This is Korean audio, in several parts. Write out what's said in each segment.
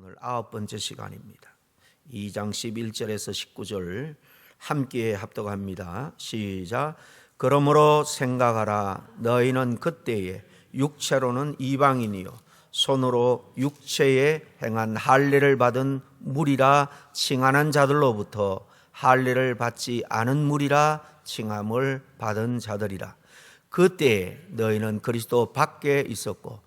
오늘 9번째 시간입니다. 2장 11절에서 19절 함께 합독합니다. 시작. 그러므로 생각하라. 너희는 그때에 육체로는 이방인이요 손으로 육체에 행한 할례를 받은 무리라 칭하는 자들로부터 할례를 받지 않은 무리라 칭함을 받은 자들이라. 그때에 너희는 그리스도 밖에 있었고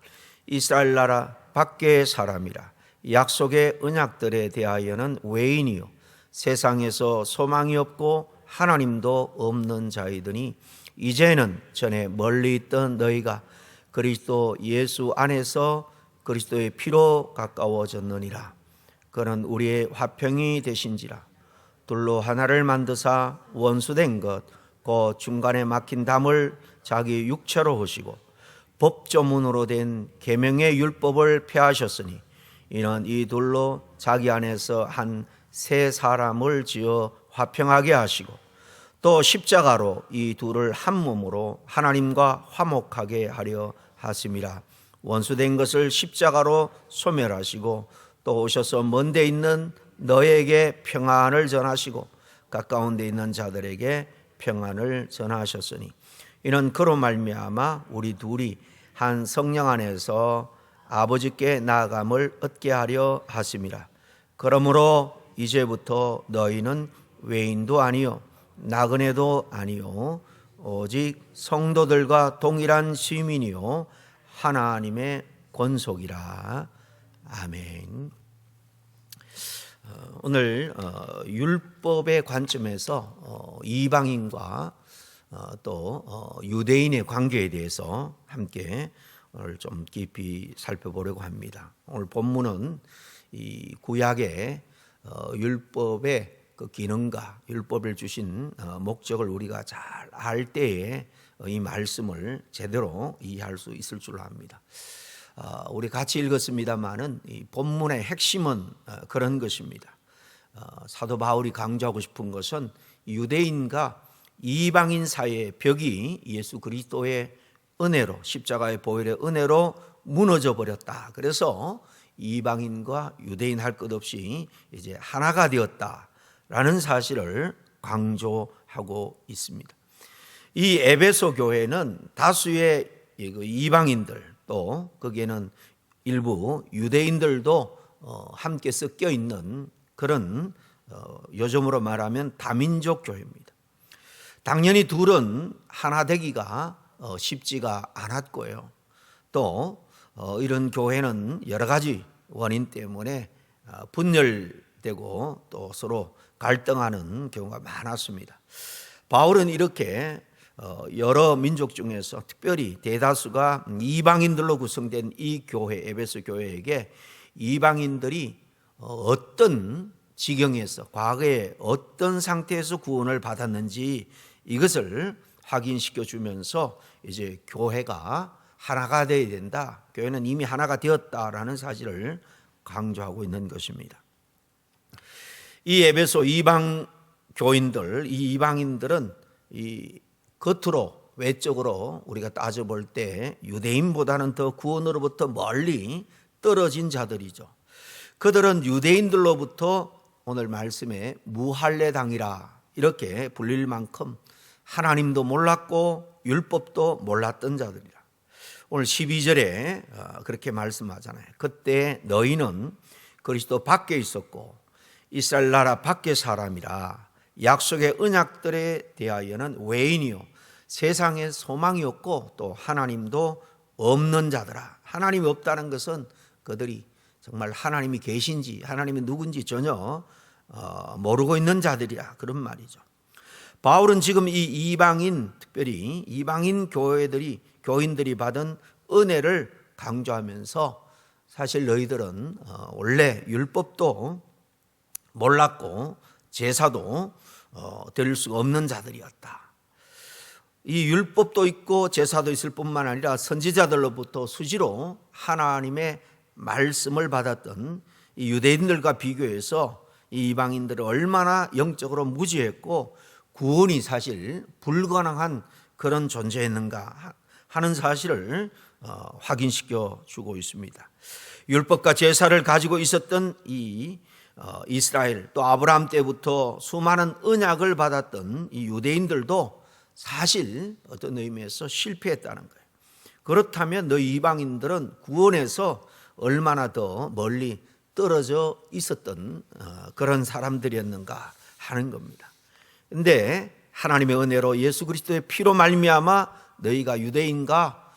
이스라엘 나라 밖의 사람이라. 약속의 언약들에 대하여는 외인이요 세상에서 소망이 없고 하나님도 없는 자이더니 이제는 전에 멀리 있던 너희가 그리스도 예수 안에서 그리스도의 피로 가까워졌느니라. 그는 우리의 화평이 되신지라. 둘로 하나를 만드사 원수된 것 그 중간에 막힌 담을 자기 육체로 하시고 법조문으로 된 계명의 율법을 폐하셨으니 이는 이 둘로 자기 안에서 한 새 사람을 지어 화평하게 하시고 또 십자가로 이 둘을 한 몸으로 하나님과 화목하게 하려 하심이라. 원수된 것을 십자가로 소멸하시고 또 오셔서 먼 데 있는 너에게 평안을 전하시고 가까운 데 있는 자들에게 평안을 전하셨으니 이는 그로 말미암아 우리 둘이 한 성령 안에서 아버지께 나아감을 얻게 하려 하심이라. 그러므로 이제부터 너희는 외인도 아니요 나그네도 아니요 오직 성도들과 동일한 시민이요 하나님의 권속이라. 아멘. 오늘 율법의 관점에서 이방인과 또 유대인의 관계에 대해서 함께 오늘 좀 깊이 살펴보려고 합니다. 오늘 본문은 이 구약의 율법의 그 기능과 율법을 주신 목적을 우리가 잘 알 때에 이 말씀을 제대로 이해할 수 있을 줄로 압니다. 우리 같이 읽었습니다마는 이 본문의 핵심은 그런 것입니다. 사도 바울이 강조하고 싶은 것은 유대인과 이방인 사이의 벽이 예수 그리스도의 은혜로 십자가의 보혈의 은혜로 무너져 버렸다. 그래서 이방인과 유대인 할 것 없이 이제 하나가 되었다라는 사실을 강조하고 있습니다. 이 에베소 교회는 다수의 이방인들 또 거기에는 일부 유대인들도 함께 섞여 있는 그런 요즘으로 말하면 다민족 교회입니다. 당연히 둘은 하나 되기가 쉽지가 않았고요. 또 이런 교회는 여러 가지 원인 때문에 분열되고 또 서로 갈등하는 경우가 많았습니다. 바울은 이렇게 여러 민족 중에서 특별히 대다수가 이방인들로 구성된 이 교회 에베소 교회에게 이방인들이 어떤 지경에서 과거에 어떤 상태에서 구원을 받았는지 이것을 확인시켜 주면서 이제 교회가 하나가 되어야 된다. 교회는 이미 하나가 되었다라는 사실을 강조하고 있는 것입니다. 이 에베소 이방 교인들, 이 이방인들은 이 겉으로 외적으로 우리가 따져볼 때 유대인보다는 더 구원으로부터 멀리 떨어진 자들이죠. 그들은 유대인들로부터 오늘 말씀에 무할례당이라 이렇게 불릴 만큼 하나님도 몰랐고 율법도 몰랐던 자들이라. 오늘 12절에 그렇게 말씀하잖아요. 그때 너희는 그리스도 밖에 있었고 이스라엘 나라 밖의 사람이라. 약속의 언약들에 대하여는 외인이요 세상에 소망이 없고 또 하나님도 없는 자들아. 하나님이 없다는 것은 그들이 정말 하나님이 계신지 하나님이 누군지 전혀 모르고 있는 자들이라 그런 말이죠. 바울은 지금 이 이방인 특별히 이방인 교인들이 받은 은혜를 강조하면서 사실 너희들은 원래 율법도 몰랐고 제사도 드릴 수가 없는 자들이었다. 이 율법도 있고 제사도 있을 뿐만 아니라 선지자들로부터 수시로 하나님의 말씀을 받았던 이 유대인들과 비교해서 이 이방인들은 얼마나 영적으로 무지했고 구원이 사실 불가능한 그런 존재였는가 하는 사실을 확인시켜 주고 있습니다. 율법과 제사를 가지고 있었던 이 이스라엘, 또 아브라함 때부터 수많은 언약을 받았던 이 유대인들도 사실 어떤 의미에서 실패했다는 거예요. 그렇다면 너희 이방인들은 구원에서 얼마나 더 멀리 떨어져 있었던 그런 사람들이었는가 하는 겁니다. 그런데 하나님의 은혜로 예수 그리스도의 피로 말미암아 너희가 유대인과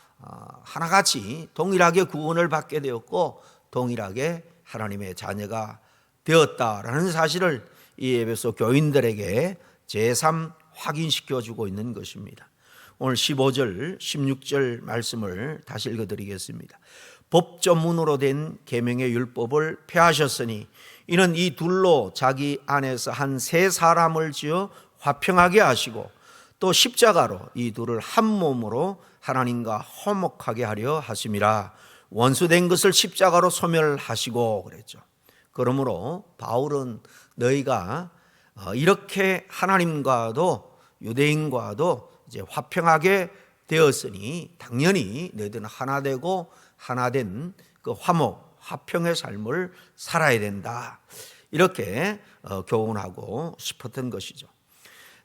하나같이 동일하게 구원을 받게 되었고 동일하게 하나님의 자녀가 되었다라는 사실을 이 에베소 교인들에게 제3 확인시켜 주고 있는 것입니다. 오늘 15절 16절 말씀을 다시 읽어드리겠습니다. 법 전문으로 된 계명의 율법을 폐하셨으니 이는 이 둘로 자기 안에서 한 세 사람을 지어 화평하게 하시고 또 십자가로 이 둘을 한 몸으로 하나님과 화목하게 하려 하심이라. 원수된 것을 십자가로 소멸하시고 그랬죠. 그러므로 바울은 너희가 이렇게 하나님과도 유대인과도 이제 화평하게 되었으니 당연히 너희들은 하나 되고 하나 된 그 화목, 화평의 삶을 살아야 된다. 이렇게 교훈하고 싶었던 것이죠.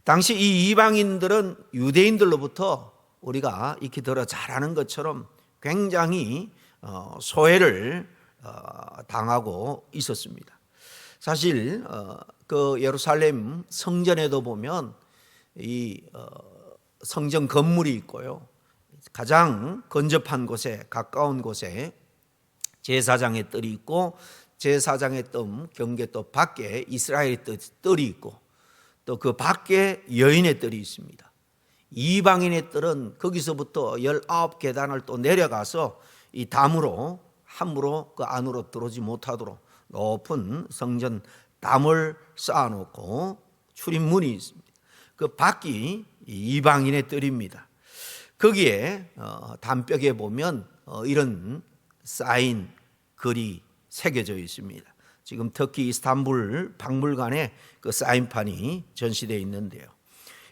당시 이 이방인들은 유대인들로부터 우리가 익히 들어 잘 아는 것처럼 굉장히 소외를 당하고 있었습니다. 사실 그 예루살렘 성전에도 보면 이 성전 건물이 있고요. 가장 근접한 곳에 가까운 곳에 제사장의 뜰이 있고 제사장의 뜰 경계 또 밖에 이스라엘의 뜰이 있고 또 그 밖에 여인의 뜰이 있습니다. 이방인의 뜰은 거기서부터 19계단을 또 내려가서 이 담으로 함부로 그 안으로 들어오지 못하도록 높은 성전 담을 쌓아놓고 출입문이 있습니다. 그 밖이 이방인의 뜰입니다. 거기에 담벽에 보면 이런 사인 글이 새겨져 있습니다. 지금 터키 이스탄불 박물관에 그 사인판이 전시되어 있는데요.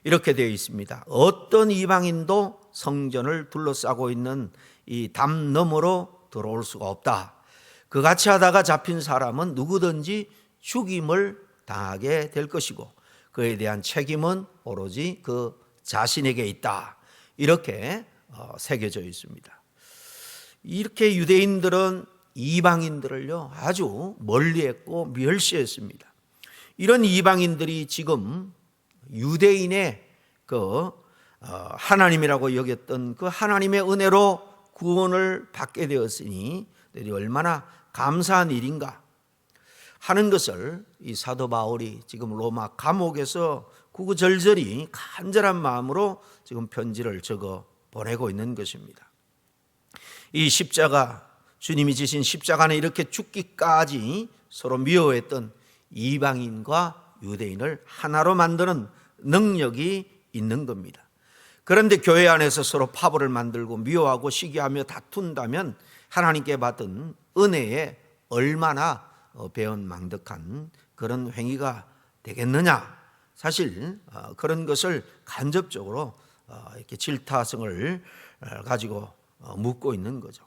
이렇게 되어 있습니다. 어떤 이방인도 성전을 둘러싸고 있는 이 담 너머로 들어올 수가 없다. 그같이 하다가 잡힌 사람은 누구든지 죽임을 당하게 될 것이고 그에 대한 책임은 오로지 그 자신에게 있다. 이렇게 새겨져 있습니다. 이렇게 유대인들은 이방인들을요 아주 멀리했고 멸시했습니다. 이런 이방인들이 지금 유대인의 그 하나님이라고 여겼던 그 하나님의 은혜로 구원을 받게 되었으니 얼마나 감사한 일인가 하는 것을 이 사도 바울이 지금 로마 감옥에서 구구절절히 간절한 마음으로 지금 편지를 적어 보내고 있는 것입니다. 이 십자가, 주님이 지신 십자가는 이렇게 죽기까지 서로 미워했던 이방인과 유대인을 하나로 만드는 능력이 있는 겁니다. 그런데 교회 안에서 서로 파벌을 만들고 미워하고 시기하며 다툰다면 하나님께 받은 은혜에 얼마나 배은망덕한 그런 행위가 되겠느냐. 사실 그런 것을 간접적으로 이렇게 질타성을 가지고 묻고 있는 거죠.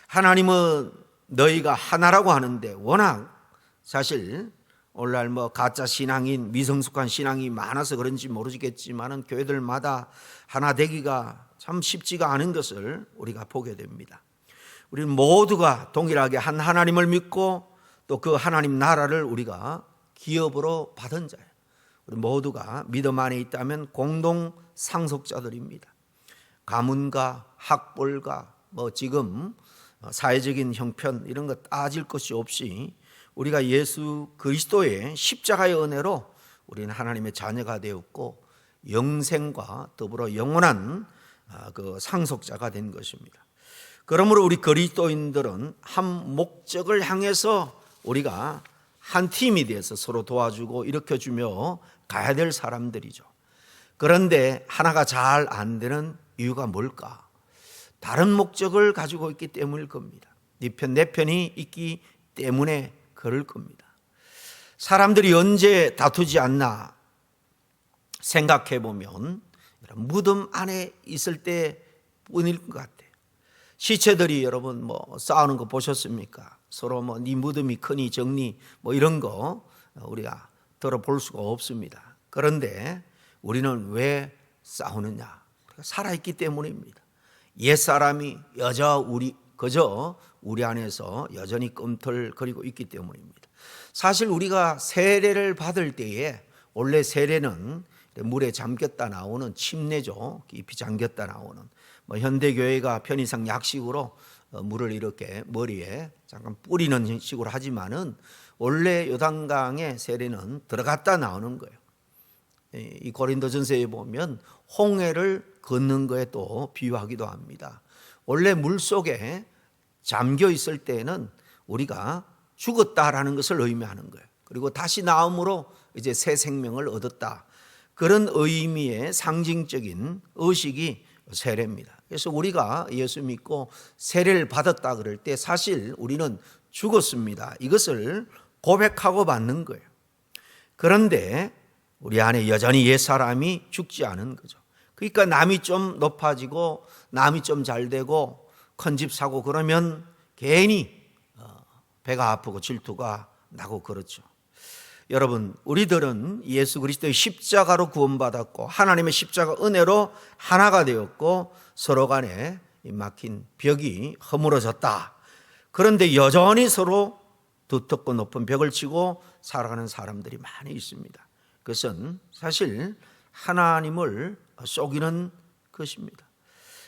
하나님은 너희가 하나라고 하는데 워낙 사실 오늘날 가짜 신앙인 미성숙한 신앙이 많아서 그런지 모르겠지만 교회들마다 하나 되기가 참 쉽지가 않은 것을 우리가 보게 됩니다. 우리는 모두가 동일하게 한 하나님을 믿고 또 그 하나님 나라를 우리가 기업으로 받은 자예요. 우리 모두가 믿음 안에 있다면 공동 상속자들입니다. 가문과 학벌과 지금 사회적인 형편 이런 것 따질 것이 없이 우리가 예수 그리스도의 십자가의 은혜로 우리는 하나님의 자녀가 되었고 영생과 더불어 영원한 그 상속자가 된 것입니다. 그러므로 우리 그리스도인들은 한 목적을 향해서 우리가 한 팀이 돼서 서로 도와주고 일으켜주며 가야 될 사람들이죠. 그런데 하나가 잘 안 되는 이유가 뭘까? 다른 목적을 가지고 있기 때문일 겁니다. 네 편, 내 편이 있기 때문에 그럴 겁니다. 사람들이 언제 다투지 않나 생각해 보면 무덤 안에 있을 때 뿐일 것 같아요. 시체들이 여러분 싸우는 거 보셨습니까? 서로 네 무덤이 크니 적니 이런 거 우리가 들어볼 수가 없습니다. 그런데 우리는 왜 싸우느냐? 우리가 살아있기 때문입니다. 옛사람이 그저 우리 안에서 여전히 꿈틀거리고 있기 때문입니다. 사실 우리가 세례를 받을 때에 원래 세례는 물에 잠겼다 나오는 침례죠. 깊이 잠겼다 나오는 현대교회가 편의상 약식으로 물을 이렇게 머리에 잠깐 뿌리는 식으로 하지만은 원래 요단강의 세례는 들어갔다 나오는 거예요. 이 고린도전서에 보면 홍해를 걷는 거에 또 비유하기도 합니다. 원래 물 속에 잠겨 있을 때는 우리가 죽었다라는 것을 의미하는 거예요. 그리고 다시 나옴으로 이제 새 생명을 얻었다. 그런 의미의 상징적인 의식이 세례입니다. 그래서 우리가 예수 믿고 세례를 받았다 그럴 때 사실 우리는 죽었습니다. 이것을 고백하고 받는 거예요. 그런데 우리 안에 여전히 옛사람이 죽지 않은 거죠. 그러니까 남이 좀 높아지고 남이 좀 잘 되고 큰 집 사고 그러면 괜히 배가 아프고 질투가 나고 그렇죠. 여러분, 우리들은 예수 그리스도의 십자가로 구원받았고 하나님의 십자가 은혜로 하나가 되었고 서로 간에 막힌 벽이 허물어졌다. 그런데 여전히 서로 두텁고 높은 벽을 치고 살아가는 사람들이 많이 있습니다. 그것은 사실 하나님을 속이는 것입니다.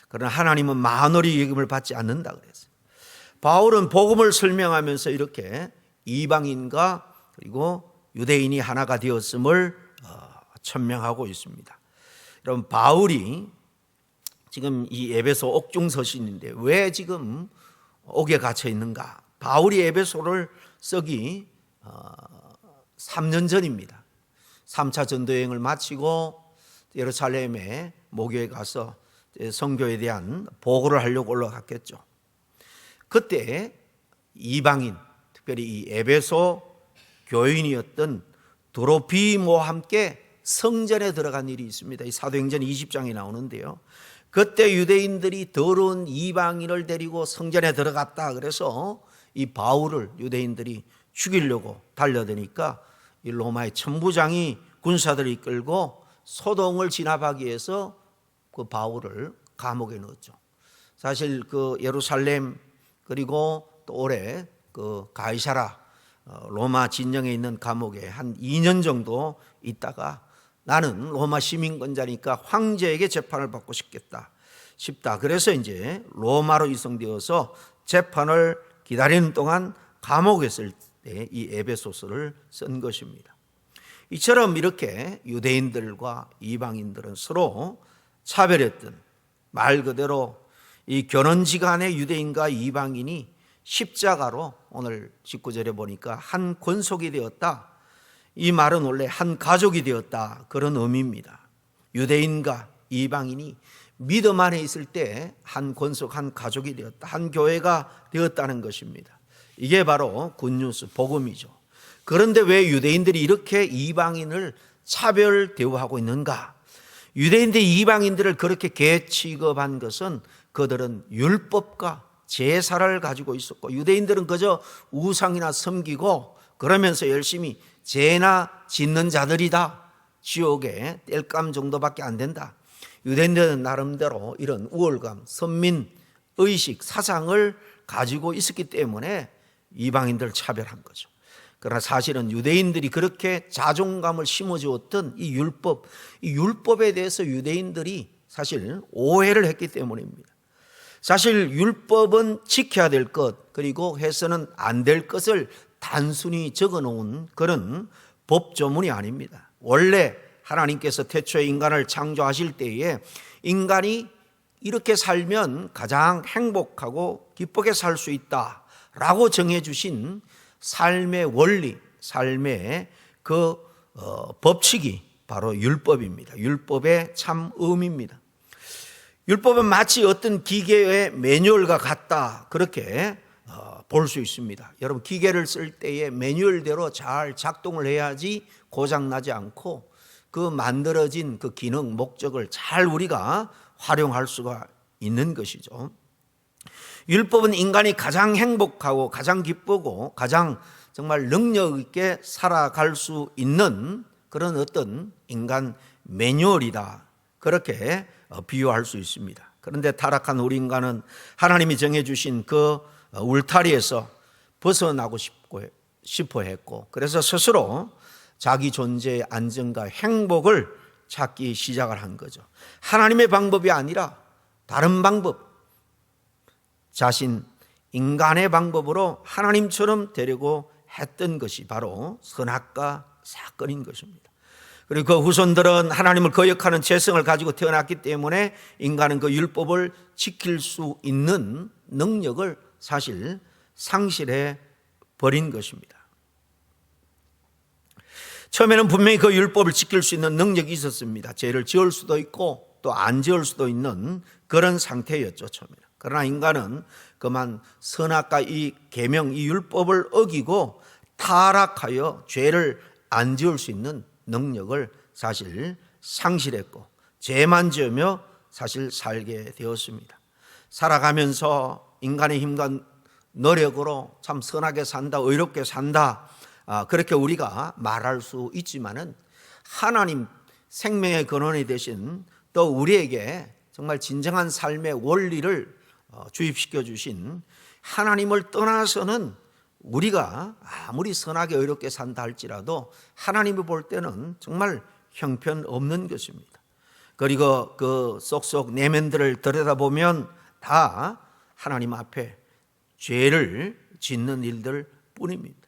그러나 하나님은 만월의 예금을 받지 않는다 그랬어요. 바울은 복음을 설명하면서 이렇게 이방인과 그리고 유대인이 하나가 되었음을 천명하고 있습니다. 여러분, 바울이 지금 이 에베소 옥중서신인데 왜 지금 옥에 갇혀 있는가? 바울이 에베소를 쓰기 3년 전입니다. 3차 전도여행을 마치고 예루살렘에 모교에 가서 선교에 대한 보고를 하려고 올라갔겠죠. 그때 이방인, 특별히 이 에베소 교인이었던 도로피모와 함께 성전에 들어간 일이 있습니다. 이 사도행전 20장에 나오는데요. 그때 유대인들이 더러운 이방인을 데리고 성전에 들어갔다. 그래서 이 바울을 유대인들이 죽이려고 달려드니까 이 로마의 천부장이 군사들을 이끌고 소동을 진압하기 위해서 그 바울을 감옥에 넣었죠. 사실 그 예루살렘 그리고 또 올해 그 가이사라 로마 진영에 있는 감옥에 한 2년 정도 있다가 나는 로마 시민권자니까 황제에게 재판을 받고 싶다. 그래서 이제 로마로 이송되어서 재판을 기다리는 동안 감옥에 있을 때 이 에베소서를 쓴 것입니다. 이처럼 이렇게 유대인들과 이방인들은 서로 차별했던, 말 그대로 이 견원지간의 유대인과 이방인이 십자가로 오늘 19절에 보니까 한 권속이 되었다. 이 말은 원래 한 가족이 되었다. 그런 의미입니다. 유대인과 이방인이 믿음 안에 있을 때 한 권속, 한 가족이 되었다. 한 교회가 되었다는 것입니다. 이게 바로 굿뉴스, 복음이죠. 그런데 왜 유대인들이 이렇게 이방인을 차별 대우하고 있는가? 유대인들 이방인들을 그렇게 개취급한 것은 그들은 율법과 제사를 가지고 있었고 유대인들은 그저 우상이나 섬기고 그러면서 열심히 죄나 짓는 자들이다. 지옥에 땔감 정도밖에 안 된다. 유대인들은 나름대로 이런 우월감, 선민의식, 사상을 가지고 있었기 때문에 이방인들을 차별한 거죠. 그러나 사실은 유대인들이 그렇게 자존감을 심어주었던 이 율법에 대해서 유대인들이 사실 오해를 했기 때문입니다. 사실 율법은 지켜야 될 것, 그리고 해서는 안 될 것을 단순히 적어놓은 그런 법조문이 아닙니다. 원래 하나님께서 태초에 인간을 창조하실 때에 인간이 이렇게 살면 가장 행복하고 기쁘게 살 수 있다라고 정해주신 삶의 원리, 삶의 그 법칙이 바로 율법입니다. 율법의 참 의미입니다. 율법은 마치 어떤 기계의 매뉴얼과 같다, 그렇게 볼 수 있습니다. 여러분, 기계를 쓸 때에 매뉴얼대로 잘 작동을 해야지 고장나지 않고 그 만들어진 그 기능, 목적을 잘 우리가 활용할 수가 있는 것이죠. 율법은 인간이 가장 행복하고 가장 기쁘고 가장 정말 능력 있게 살아갈 수 있는 그런 어떤 인간 매뉴얼이다, 그렇게 비유할 수 있습니다. 그런데 타락한 우리 인간은 하나님이 정해주신 그 울타리에서 벗어나고 싶어 했고, 그래서 스스로 자기 존재의 안정과 행복을 찾기 시작을 한 거죠. 하나님의 방법이 아니라 다른 방법, 자신 인간의 방법으로 하나님처럼 되려고 했던 것이 바로 선악과 사건인 것입니다. 그리고 그 후손들은 하나님을 거역하는 죄성을 가지고 태어났기 때문에 인간은 그 율법을 지킬 수 있는 능력을 사실 상실해 버린 것입니다. 처음에는 분명히 그 율법을 지킬 수 있는 능력이 있었습니다. 죄를 지을 수도 있고 또 안 지을 수도 있는 그런 상태였죠, 처음에는. 그러나 인간은 그만 선악과 이 계명, 이 율법을 어기고 타락하여 죄를 안 지을 수 있는 능력을 사실 상실했고, 죄만 지으며 사실 살게 되었습니다. 살아가면서 인간의 힘과 노력으로 참 선하게 산다, 의롭게 산다, 그렇게 우리가 말할 수 있지만은 하나님 생명의 근원이 되신 또 우리에게 정말 진정한 삶의 원리를 주입시켜 주신 하나님을 떠나서는 우리가 아무리 선하게 의롭게 산다 할지라도 하나님이 볼 때는 정말 형편없는 것입니다. 그리고 그 쏙쏙 내면들을 들여다보면 다 하나님 앞에 죄를 짓는 일들 뿐입니다.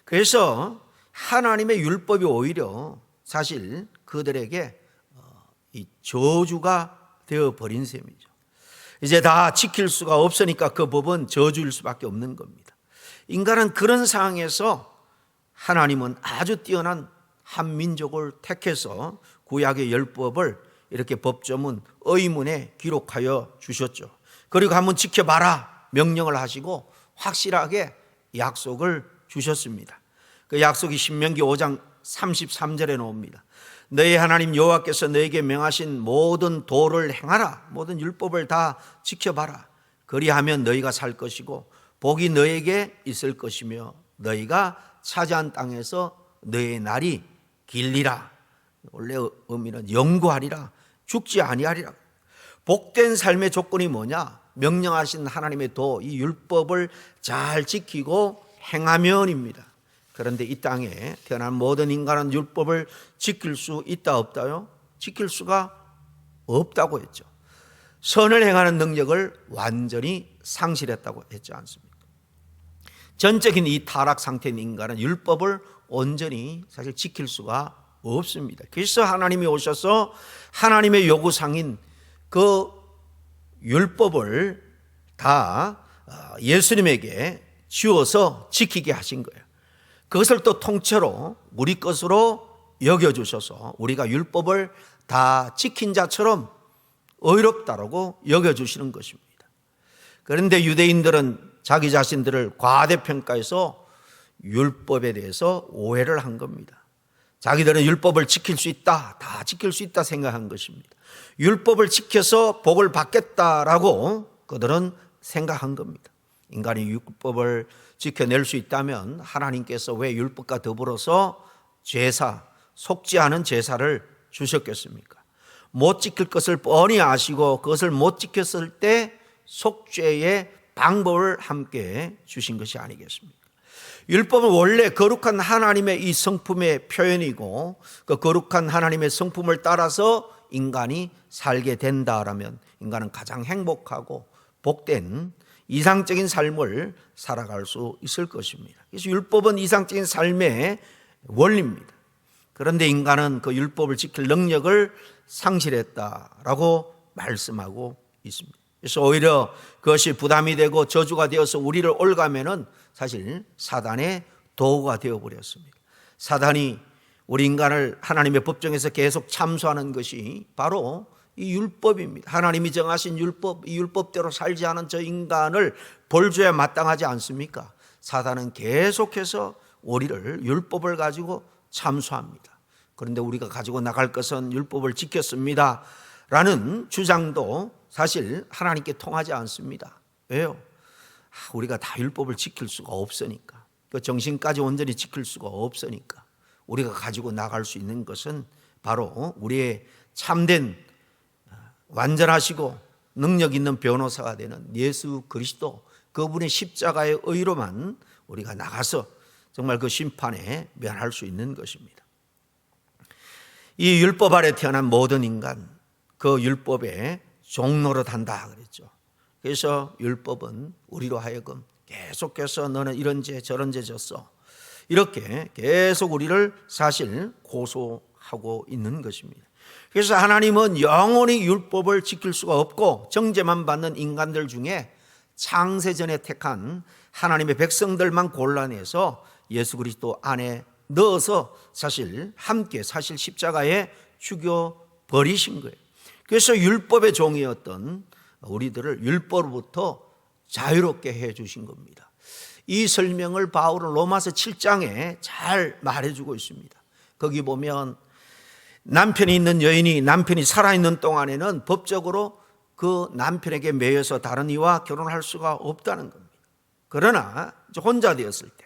그래서 하나님의 율법이 오히려 사실 그들에게 이 저주가 되어버린 셈이죠. 이제 다 지킬 수가 없으니까 그 법은 저주일 수밖에 없는 겁니다. 인간은 그런 상황에서 하나님은 아주 뛰어난 한 민족을 택해서 구약의 율법을 이렇게 법조문, 의문에 기록하여 주셨죠. 그리고 한번 지켜봐라 명령을 하시고 확실하게 약속을 주셨습니다. 그 약속이 신명기 5장 33절에 나옵니다. 너희 하나님 여호와께서 너에게 명하신 모든 도를 행하라. 모든 율법을 다 지켜봐라. 그리하면 너희가 살 것이고 복이 너에게 있을 것이며 너희가 차지한 땅에서 너의 날이 길리라. 원래 의미는 영구하리라. 죽지 아니하리라. 복된 삶의 조건이 뭐냐? 명령하신 하나님의 도, 이 율법을 잘 지키고 행하면입니다. 그런데 이 땅에 태어난 모든 인간은 율법을 지킬 수 있다 없다요? 지킬 수가 없다고 했죠. 선을 행하는 능력을 완전히 상실했다고 했지 않습니까? 전적인 이 타락 상태인 인간은 율법을 온전히 사실 지킬 수가 없습니다. 그래서 하나님이 오셔서 하나님의 요구상인 그 율법을 다 예수님에게 지워서 지키게 하신 거예요. 그것을 또 통째로 우리 것으로 여겨주셔서 우리가 율법을 다 지킨 자처럼 의롭다라고 여겨주시는 것입니다. 그런데 유대인들은 자기 자신들을 과대평가해서 율법에 대해서 오해를 한 겁니다. 자기들은 율법을 지킬 수 있다, 다 지킬 수 있다 생각한 것입니다. 율법을 지켜서 복을 받겠다라고 그들은 생각한 겁니다. 인간이 율법을 지켜낼 수 있다면 하나님께서 왜 율법과 더불어서 제사, 속지 않은 제사를 주셨겠습니까? 못 지킬 것을 뻔히 아시고 그것을 못 지켰을 때 속죄의 방법을 함께 주신 것이 아니겠습니까? 율법은 원래 거룩한 하나님의 이 성품의 표현이고 그 거룩한 하나님의 성품을 따라서 인간이 살게 된다라면 인간은 가장 행복하고 복된 이상적인 삶을 살아갈 수 있을 것입니다. 그래서 율법은 이상적인 삶의 원리입니다. 그런데 인간은 그 율법을 지킬 능력을 상실했다라고 말씀하고 있습니다. 그래서 오히려 그것이 부담이 되고 저주가 되어서 우리를 올가면은 사실 사단의 도구가 되어버렸습니다. 사단이 우리 인간을 하나님의 법정에서 계속 참소하는 것이 바로 이 율법입니다. 하나님이 정하신 율법, 이 율법대로 살지 않은 저 인간을 벌줘야 마땅하지 않습니까? 사단은 계속해서 우리를 율법을 가지고 참소합니다. 그런데 우리가 가지고 나갈 것은 율법을 지켰습니다 라는 주장도 사실 하나님께 통하지 않습니다. 왜요? 우리가 다 율법을 지킬 수가 없으니까, 그 정신까지 온전히 지킬 수가 없으니까. 우리가 가지고 나갈 수 있는 것은 바로 우리의 참된 완전하시고 능력 있는 변호사가 되는 예수 그리스도, 그분의 십자가의 의로만 우리가 나가서 정말 그 심판에 면할 수 있는 것입니다. 이 율법 아래 태어난 모든 인간, 그 율법의 종노릇 한다 그랬죠. 그래서 율법은 우리로 하여금 계속해서 너는 이런 죄 저런 죄 졌어, 이렇게 계속 우리를 사실 고소하고 있는 것입니다. 그래서 하나님은 영원히 율법을 지킬 수가 없고 정죄만 받는 인간들 중에 창세전에 택한 하나님의 백성들만 골라내서 예수 그리스도 안에 넣어서 사실 함께 사실 십자가에 죽여버리신 거예요. 그래서 율법의 종이었던 우리들을 율법으로부터 자유롭게 해 주신 겁니다. 이 설명을 바울은 로마서 7장에 잘 말해주고 있습니다. 거기 보면 남편이 있는 여인이 남편이 살아있는 동안에는 법적으로 그 남편에게 매여서 다른 이와 결혼할 수가 없다는 겁니다. 그러나 이제 혼자 되었을 때,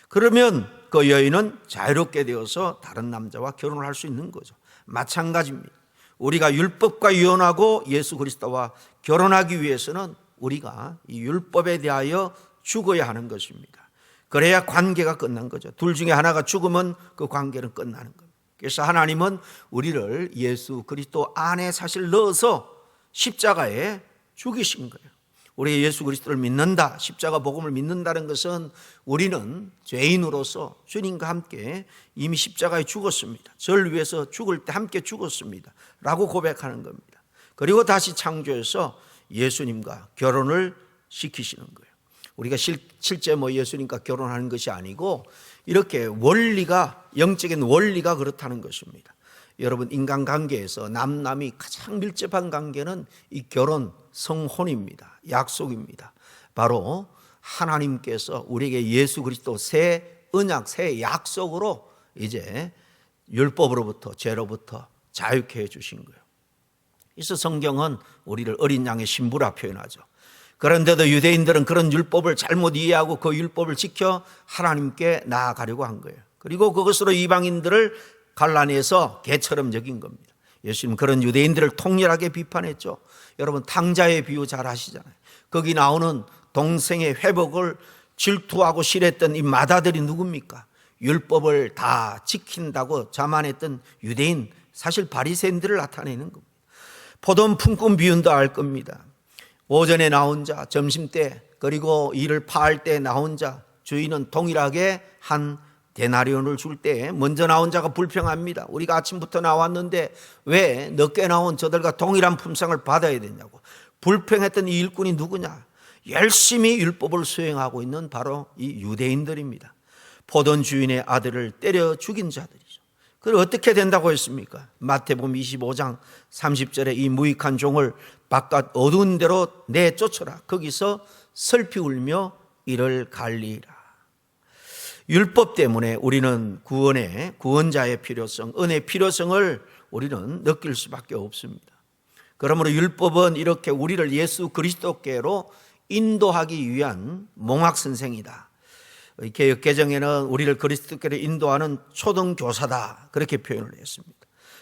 그러면 그 여인은 자유롭게 되어서 다른 남자와 결혼을 할 수 있는 거죠. 마찬가지입니다. 우리가 율법과 이혼하고 예수 그리스도와 결혼하기 위해서는 우리가 이 율법에 대하여 죽어야 하는 것입니다. 그래야 관계가 끝난 거죠. 둘 중에 하나가 죽으면 그 관계는 끝나는 겁니다. 그래서 하나님은 우리를 예수 그리스도 안에 사실 넣어서 십자가에 죽이신 거예요. 우리 예수 그리스도를 믿는다, 십자가 복음을 믿는다는 것은 우리는 죄인으로서 주님과 함께 이미 십자가에 죽었습니다. 저를 위해서 죽을 때 함께 죽었습니다 라고 고백하는 겁니다. 그리고 다시 창조해서 예수님과 결혼을 시키시는 거예요. 우리가 실제 예수님과 결혼하는 것이 아니고 이렇게 원리가, 영적인 원리가 그렇다는 것입니다. 여러분, 인간관계에서 남남이 가장 밀접한 관계는 이 결혼, 성혼입니다. 약속입니다. 바로 하나님께서 우리에게 예수 그리스도 새 언약, 새 약속으로 이제 율법으로부터, 죄로부터 자유케 해주신 거예요. 그래서 성경은 우리를 어린 양의 신부라 표현하죠. 그런데도 유대인들은 그런 율법을 잘못 이해하고 그 율법을 지켜 하나님께 나아가려고 한 거예요. 그리고 그것으로 이방인들을 갈라내서 개처럼 여긴 겁니다. 예수님은 그런 유대인들을 통렬하게 비판했죠. 여러분, 탕자의 비유 잘 아시잖아요. 거기 나오는 동생의 회복을 질투하고 싫어했던 이 마다들이 누굽니까? 율법을 다 지킨다고 자만했던 유대인, 사실 바리새인들을 나타내는 겁니다. 포도원 품꾼 비유도 알 겁니다. 오전에 나온 자, 점심때, 그리고 이를 파할 때 나온 자, 주인은 동일하게 한 데나리온을 줄 때 먼저 나온 자가 불평합니다. 우리가 아침부터 나왔는데 왜 늦게 나온 저들과 동일한 품상을 받아야 되냐고 불평했던 이 일꾼이 누구냐? 열심히 율법을 수행하고 있는 바로 이 유대인들입니다. 포도원 주인의 아들을 때려 죽인 자들이죠. 그걸 어떻게 된다고 했습니까? 마태복음 25장 30절에 이 무익한 종을 바깥 어두운 데로 내쫓아라. 거기서 슬피 울며 이를 갈리라. 율법 때문에 우리는 구원자의 필요성, 은혜의 필요성을 우리는 느낄 수밖에 없습니다. 그러므로 율법은 이렇게 우리를 예수 그리스도께로 인도하기 위한 몽학선생이다. 개혁개정에는 우리를 그리스도께로 인도하는 초등교사다, 그렇게 표현을 했습니다.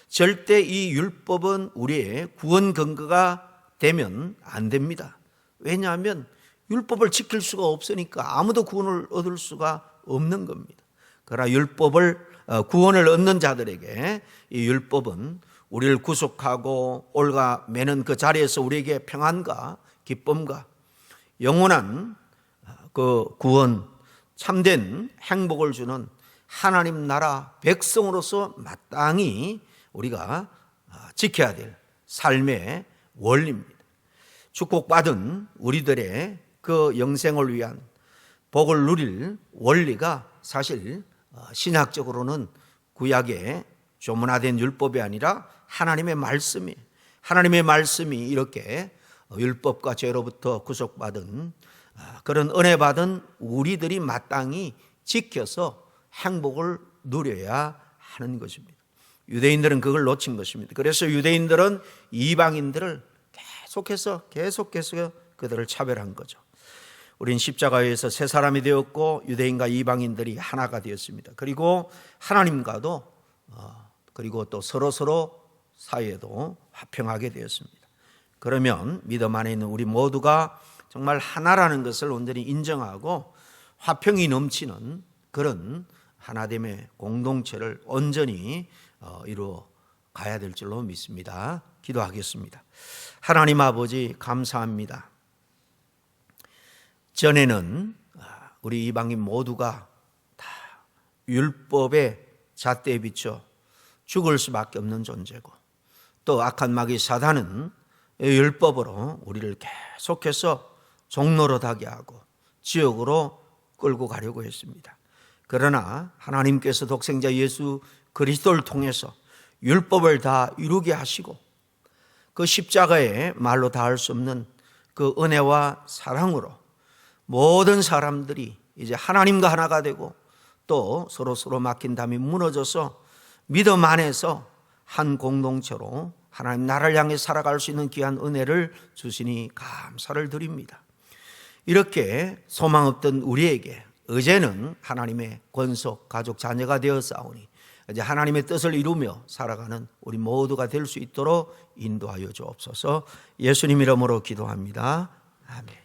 절대 이 율법은 우리의 구원 근거가 되면 안 됩니다. 왜냐하면 율법을 지킬 수가 없으니까 아무도 구원을 얻을 수가 없는 겁니다. 그러나 구원을 얻는 자들에게 이 율법은 우리를 구속하고 올가 매는 그 자리에서 우리에게 평안과 기쁨과 영원한 그 구원, 참된 행복을 주는 하나님 나라 백성으로서 마땅히 우리가 지켜야 될 삶의 원리입니다. 축복받은 우리들의 그 영생을 위한 복을 누릴 원리가 사실 신학적으로는 구약의 조문화된 율법이 아니라 하나님의 말씀이 이렇게 율법과 죄로부터 구속받은 그런 은혜 받은 우리들이 마땅히 지켜서 행복을 누려야 하는 것입니다. 유대인들은 그걸 놓친 것입니다. 그래서 유대인들은 이방인들을 계속해서 그들을 차별한 거죠. 우린 십자가에서 새 사람이 되었고 유대인과 이방인들이 하나가 되었습니다. 그리고 하나님과도 그리고 또 서로 사이에도 화평하게 되었습니다. 그러면 믿음 안에 있는 우리 모두가 정말 하나라는 것을 온전히 인정하고 화평이 넘치는 그런 하나됨의 공동체를 온전히 이루어 가야 될 줄로 믿습니다. 기도하겠습니다. 하나님 아버지 감사합니다. 전에는 우리 이방인 모두가 다 율법의 잣대에 비춰 죽을 수밖에 없는 존재고, 또 악한 마귀 사단은 율법으로 우리를 계속해서 종노릇하게 하고 지옥으로 끌고 가려고 했습니다. 그러나 하나님께서 독생자 예수 그리스도를 통해서 율법을 다 이루게 하시고 그 십자가에 말로 다할 수 없는 그 은혜와 사랑으로 모든 사람들이 이제 하나님과 하나가 되고 또 서로 막힌 담이 무너져서 믿음 안에서 한 공동체로 하나님 나라를 향해 살아갈 수 있는 귀한 은혜를 주시니 감사를 드립니다. 이렇게 소망 없던 우리에게 이제는 하나님의 권속 가족 자녀가 되어 싸우니 이제 하나님의 뜻을 이루며 살아가는 우리 모두가 될 수 있도록 인도하여 주옵소서. 예수님 이름으로 기도합니다. 아멘.